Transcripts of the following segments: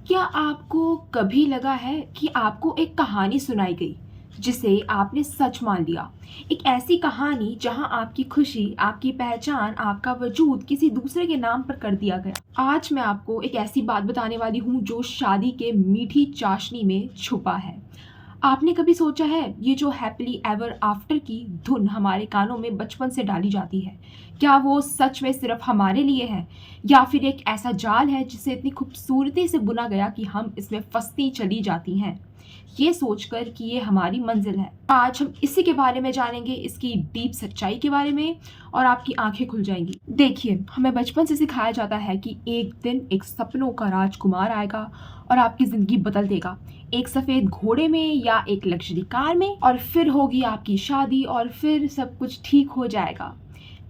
क्या आपको कभी लगा है कि आपको एक कहानी सुनाई गई जिसे आपने सच मान लिया? एक ऐसी कहानी जहां आपकी खुशी, आपकी पहचान, आपका वजूद किसी दूसरे के नाम पर कर दिया गया। आज मैं आपको एक ऐसी बात बताने वाली हूं जो शादी के मीठी चाशनी में छुपा है। आपने कभी सोचा है ये जो हैप्पीली एवर आफ्टर की धुन हमारे कानों में बचपन से डाली जाती है, क्या वो सच में सिर्फ हमारे लिए है या फिर एक ऐसा जाल है जिसे इतनी खूबसूरती से बुना गया कि हम इसमें फंसती चली जाती हैं ये सोचकर कि ये हमारी मंजिल है। आज हम इसी के बारे में जानेंगे, इसकी डीप सच्चाई के बारे में, और आपकी आंखें खुल जाएंगी। देखिए, हमें बचपन से सिखाया जाता है कि एक दिन एक सपनों का राजकुमार आएगा और आपकी जिंदगी बदल देगा, एक सफेद घोड़े में या एक लग्जरी कार में, और फिर होगी आपकी शादी और फिर सब कुछ ठीक हो जाएगा।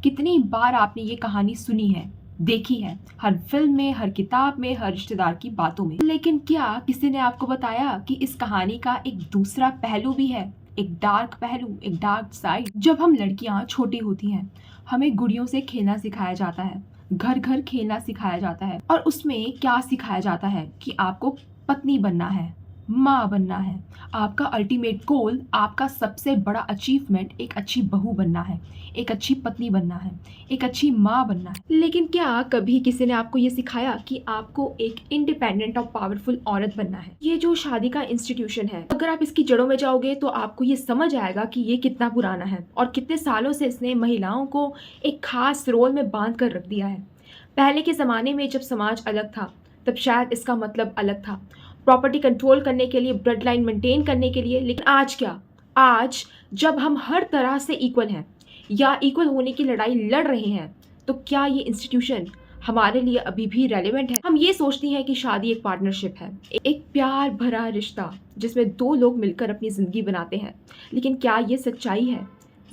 कितनी बार आपने ये कहानी सुनी है, देखी है, हर फिल्म में, हर किताब में, हर रिश्तेदार की बातों में। लेकिन क्या किसी ने आपको बताया कि इस कहानी का एक दूसरा पहलू भी है, एक डार्क पहलू, एक डार्क साइड? जब हम लड़कियां छोटी होती हैं, हमें गुड़ियों से खेलना सिखाया जाता है, घर घर खेलना सिखाया जाता है, और उसमें क्या सिखाया जाता है कि आपको पत्नी बनना है, माँ बनना है, आपका अल्टीमेट गोल, आपका सबसे बड़ा अचीवमेंट एक अच्छी बहू बनना है, एक अच्छी पत्नी बनना है, एक अच्छी माँ बनना है। लेकिन क्या कभी किसी ने आपको ये सिखाया कि आपको एक इंडिपेंडेंट और पावरफुल औरत बनना है? ये जो शादी का इंस्टीट्यूशन है, अगर आप इसकी जड़ों में जाओगे तो आपको ये समझ आएगा कि ये कितना पुराना है और कितने सालों से इसने महिलाओं को एक खास रोल में बांध कर रख दिया है। पहले के ज़माने में जब समाज अलग था, तब शायद इसका मतलब अलग था, प्रॉपर्टी कंट्रोल करने के लिए, ब्लड लाइन मेंटेन करने के लिए। लेकिन आज क्या? आज जब हम हर तरह से इक्वल हैं या इक्वल होने की लड़ाई लड़ रहे हैं, तो क्या ये इंस्टीट्यूशन हमारे लिए अभी भी रेलेवेंट है? हम ये सोचती हैं कि शादी एक पार्टनरशिप है, एक प्यार भरा रिश्ता जिसमें दो लोग मिलकर अपनी ज़िंदगी बनाते हैं। लेकिन क्या ये सच्चाई है?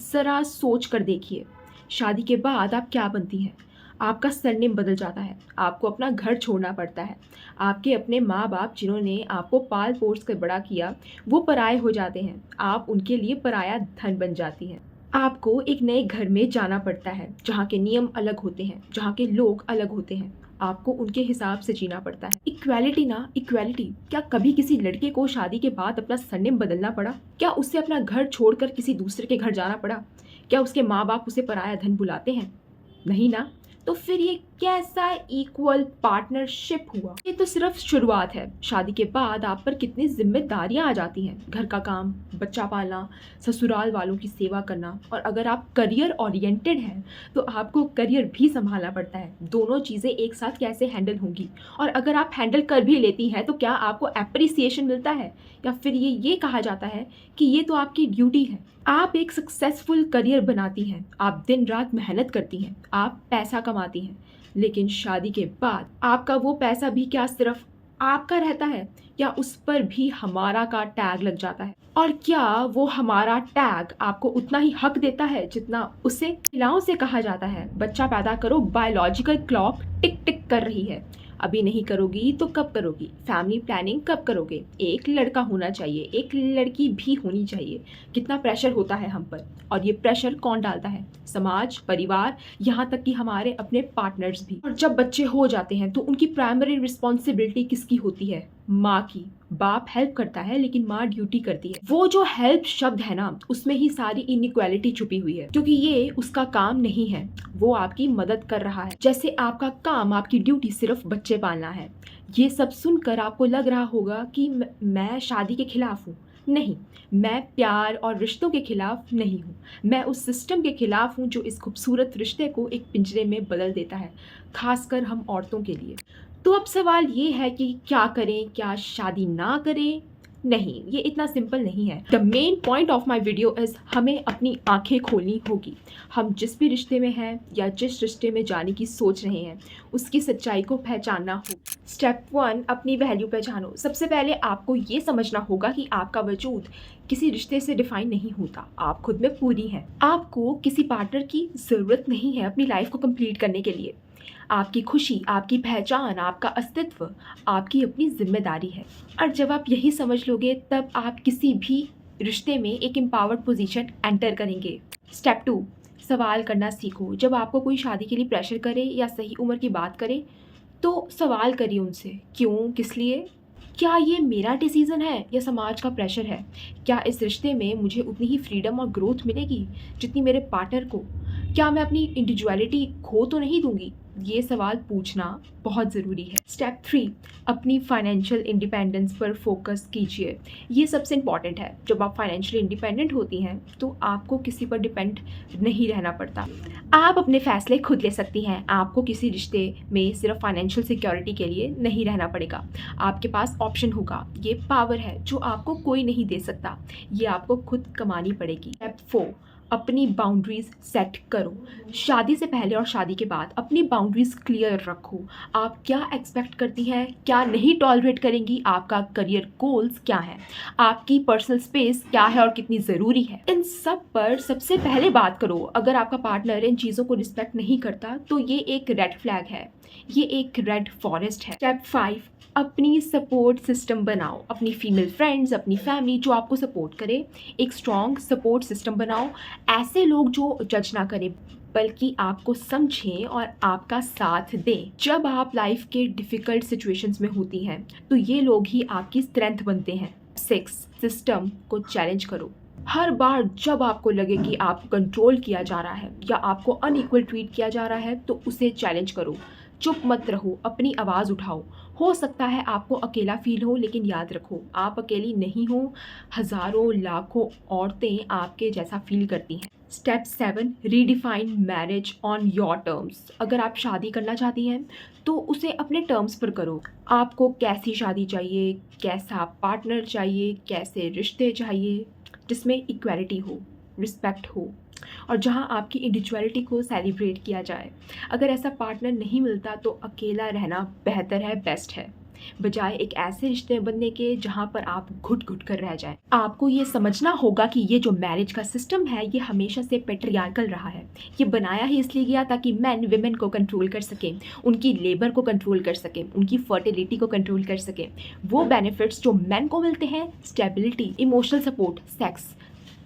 ज़रा सोच कर देखिए, शादी के बाद आप क्या बनती हैं? आपका सरनेम बदल जाता है, आपको अपना घर छोड़ना पड़ता है, आपके अपने माँ बाप जिन्होंने आपको पाल पोस कर बड़ा किया वो पराये हो जाते हैं, आप उनके लिए पराया धन बन जाती हैं। आपको एक नए घर में जाना पड़ता है जहाँ के नियम अलग होते हैं, जहाँ के लोग अलग होते हैं, आपको उनके हिसाब से जीना पड़ता है। इक्वालिटी ना इक्वालिटी, क्या कभी किसी लड़के को शादी के बाद अपना सरनेम बदलना पड़ा? क्या उससे अपना घर छोड़कर किसी दूसरे के घर जाना पड़ा? क्या उसके माँ बाप उसे पराया धन बुलाते हैं? नहीं ना। तो फिर ये कैसा इक्वल पार्टनरशिप हुआ? ये तो सिर्फ शुरुआत है। शादी के बाद आप पर कितनी जिम्मेदारियां आ जाती हैं, घर का काम, बच्चा पालना, ससुराल वालों की सेवा करना, और अगर आप करियर ओरिएंटेड हैं तो आपको करियर भी संभालना पड़ता है। दोनों चीज़ें एक साथ कैसे हैंडल होंगी? और अगर आप हैंडल कर भी लेती हैं तो क्या आपको एप्रिसिएशन मिलता है, या फिर ये कहा जाता है कि ये तो आपकी ड्यूटी है? आप एक सक्सेसफुल करियर बनाती हैं, आप दिन रात मेहनत करती हैं, आप पैसा कमाती हैं, लेकिन शादी के बाद आपका वो पैसा भी क्या सिर्फ आपका रहता है, या उस पर भी हमारा का टैग लग जाता है? और क्या वो हमारा टैग आपको उतना ही हक देता है जितना उसे? महिलाओं से कहा जाता है बच्चा पैदा करो, बायोलॉजिकल क्लॉक टिक टिक कर रही है, अभी नहीं करोगी तो कब करोगी? फैमिली प्लानिंग कब करोगे? एक लड़का होना चाहिए, एक लड़की भी होनी चाहिए। कितना प्रेशर होता है हम पर, और ये प्रेशर कौन डालता है? समाज, परिवार, यहाँ तक कि हमारे अपने पार्टनर्स भी। और जब बच्चे हो जाते हैं तो उनकी प्राइमरी रिस्पॉन्सिबिलिटी किसकी होती है? माँ की। बाप हेल्प करता है लेकिन माँ ड्यूटी करती है। वो जो हेल्प शब्द है ना, उसमें ही सारी इनइक्वालिटी छुपी हुई है, क्योंकि ये उसका काम नहीं है, वो आपकी मदद कर रहा है। जैसे आपका काम, आपकी ड्यूटी सिर्फ बच्चे पालना है। ये सब सुनकर आपको लग रहा होगा कि मैं शादी के खिलाफ हूँ। नहीं, मैं प्यार और रिश्तों के खिलाफ नहीं हूँ। मैं उस सिस्टम के खिलाफ हूँ जो इस खूबसूरत रिश्ते को एक पिंजरे में बदल देता है, खासकर हम औरतों के लिए। तो अब सवाल ये है कि क्या करें, क्या शादी ना करें? नहीं, ये इतना सिंपल नहीं है। The main point of my video is हमें अपनी आंखें खोलनी होगी। हम जिस भी रिश्ते में हैं या जिस रिश्ते में जाने की सोच रहे हैं, उसकी सच्चाई को पहचानना हो। स्टेप 1, अपनी वैल्यू पहचानो। सबसे पहले आपको ये समझना होगा कि आपका वजूद किसी रिश्ते से डिफाइन नहीं होता, आप खुद में पूरी हैं। आपको किसी पार्टनर की ज़रूरत नहीं है अपनी लाइफ को कंप्लीट करने के लिए। आपकी खुशी, आपकी पहचान, आपका अस्तित्व आपकी अपनी जिम्मेदारी है। और जब आप यही समझ लोगे तब आप किसी भी रिश्ते में एक एम्पावर्ड पोजीशन एंटर करेंगे। स्टेप 2, सवाल करना सीखो। जब आपको कोई शादी के लिए प्रेशर करे या सही उम्र की बात करे तो सवाल करिए उनसे, क्यों, किस लिए? क्या ये मेरा डिसीज़न है या समाज का प्रेशर है? क्या इस रिश्ते में मुझे उतनी ही फ्रीडम और ग्रोथ मिलेगी जितनी मेरे पार्टनर को? क्या मैं अपनी इंडिविजुअलिटी खो तो नहीं दूँगी? ये सवाल पूछना बहुत ज़रूरी है। स्टेप 3, अपनी फाइनेंशियल इंडिपेंडेंस पर फोकस कीजिए। ये सबसे इम्पॉर्टेंट है। जब आप फाइनेंशियली इंडिपेंडेंट होती हैं तो आपको किसी पर डिपेंड नहीं रहना पड़ता। आप अपने फैसले खुद ले सकती हैं। आपको किसी रिश्ते में सिर्फ फाइनेंशियल सिक्योरिटी के लिए नहीं रहना पड़ेगा। आपके पास ऑप्शन होगा। ये पावर है जो आपको कोई नहीं दे सकता। ये आपको खुद कमानी पड़ेगी। स्टेप 4, अपनी बाउंड्रीज सेट करो। शादी से पहले और शादी के बाद अपनी बाउंड्रीज क्लियर रखो। आप क्या एक्सपेक्ट करती हैं, क्या नहीं टॉलरेट करेंगी, आपका करियर गोल्स क्या है, आपकी पर्सनल स्पेस क्या है और कितनी ज़रूरी है। इन सब पर सबसे पहले बात करो। अगर आपका पार्टनर इन चीज़ों को रिस्पेक्ट नहीं करता तो ये एक रेड फ्लैग है, ये एक रेड फॉरेस्ट है। स्टेप 5, अपनी सपोर्ट सिस्टम बनाओ। अपनी फीमेल फ्रेंड्स, अपनी फैमिली जो आपको सपोर्ट करे, एक स्ट्रॉन्ग सपोर्ट सिस्टम बनाओ। ऐसे लोग जो जज ना करें बल्कि आपको समझें और आपका साथ दें। जब आप लाइफ के डिफ़िकल्ट सिचुएशंस में होती हैं तो ये लोग ही आपकी स्ट्रेंथ बनते हैं। 6, सिस्टम को चैलेंज करो। हर बार जब आपको लगे कि आपको कंट्रोल किया जा रहा है या आपको अनइक्वल ट्रीट किया जा रहा है तो उसे चैलेंज करो। चुप मत रहो, अपनी आवाज़ उठाओ। हो सकता है आपको अकेला फील हो, लेकिन याद रखो आप अकेली नहीं हो। हज़ारों लाखों औरतें आपके जैसा फील करती हैं। Step 7, redefine marriage on your terms. अगर आप शादी करना चाहती हैं तो उसे अपने टर्म्स पर करो। आपको कैसी शादी चाहिए, कैसा पार्टनर चाहिए, कैसे रिश्ते चाहिए जिसमें इक्वालिटी हो, रिस्पेक्ट हो और जहां आपकी इंडिविजुअलिटी को सेलिब्रेट किया जाए। अगर ऐसा पार्टनर नहीं मिलता तो अकेला रहना बेहतर है, बेस्ट है, बजाय एक ऐसे रिश्ते बनने के जहां पर आप घुट घुट कर रह जाएं। आपको ये समझना होगा कि ये जो मैरिज का सिस्टम है ये हमेशा से पेट्रियार्कल रहा है। ये बनाया ही इसलिए गया ताकि मैन विमेन को कंट्रोल कर सकें, उनकी लेबर को कंट्रोल कर सकें, उनकी फर्टिलिटी को कंट्रोल कर सकें। वो बेनिफिट्स जो मैन को मिलते हैं, stability, emotional support, sex,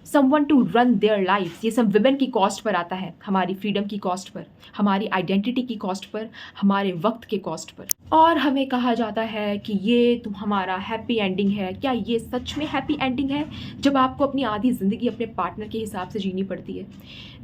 someone to run their life, ये सब विमेन की कॉस्ट पर आता है, हमारी फ्रीडम की कॉस्ट पर, हमारी आइडेंटिटी की कॉस्ट पर, हमारे वक्त के कॉस्ट पर। और हमें कहा जाता है कि ये तो हमारा हैप्पी एंडिंग है। क्या ये सच में हैप्पी एंडिंग है जब आपको अपनी आधी ज़िंदगी अपने पार्टनर के हिसाब से जीनी पड़ती है,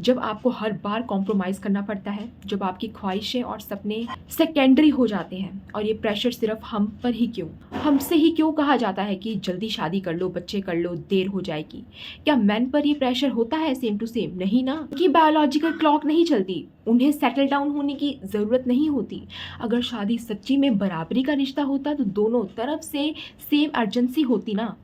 जब आपको हर बार कॉम्प्रोमाइज़ करना पड़ता है, जब आपकी ख्वाहिशें और सपने सेकेंडरी हो जाते हैं? और ये प्रेशर सिर्फ हम पर ही क्यों, हमसे ही क्यों कहा जाता है कि जल्दी शादी कर लो, बच्चे कर लो, देर हो जाएगी? क्या मैन पर ये प्रेशर होता है सेम टू सेम? नहीं ना, कि बायोलॉजिकल क्लॉक नहीं चलती, उन्हें सेटल डाउन होने की ज़रूरत नहीं होती। अगर शादी सच्ची में बराबरी का रिश्ता होता तो दोनों तरफ से सेम अर्जेंसी होती ना,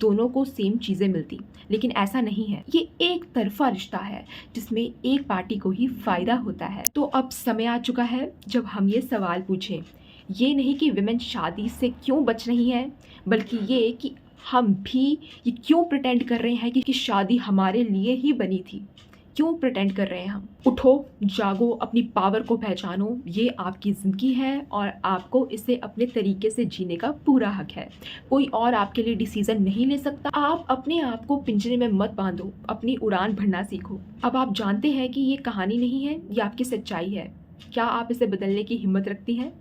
दोनों को सेम चीज़ें मिलती। लेकिन ऐसा नहीं है, ये एक तरफा रिश्ता है जिसमें एक पार्टी को ही फ़ायदा होता है। तो अब समय आ चुका है जब हम ये सवाल पूछें, ये नहीं कि विमेन शादी से क्यों बच रही हैं, बल्कि ये कि हम भी ये क्यों प्रिटेंड कर रहे हैं कि शादी हमारे लिए ही बनी थी। क्यों प्रिटेंड कर रहे हैं हम? उठो, जागो, अपनी पावर को पहचानो। ये आपकी ज़िंदगी है और आपको इसे अपने तरीके से जीने का पूरा हक है। कोई और आपके लिए डिसीज़न नहीं ले सकता। आप अपने आप को पिंजरे में मत बांधो, अपनी उड़ान भरना सीखो। अब आप जानते हैं कि ये कहानी नहीं है, ये आपकी सच्चाई है। क्या आप इसे बदलने की हिम्मत रखती हैं?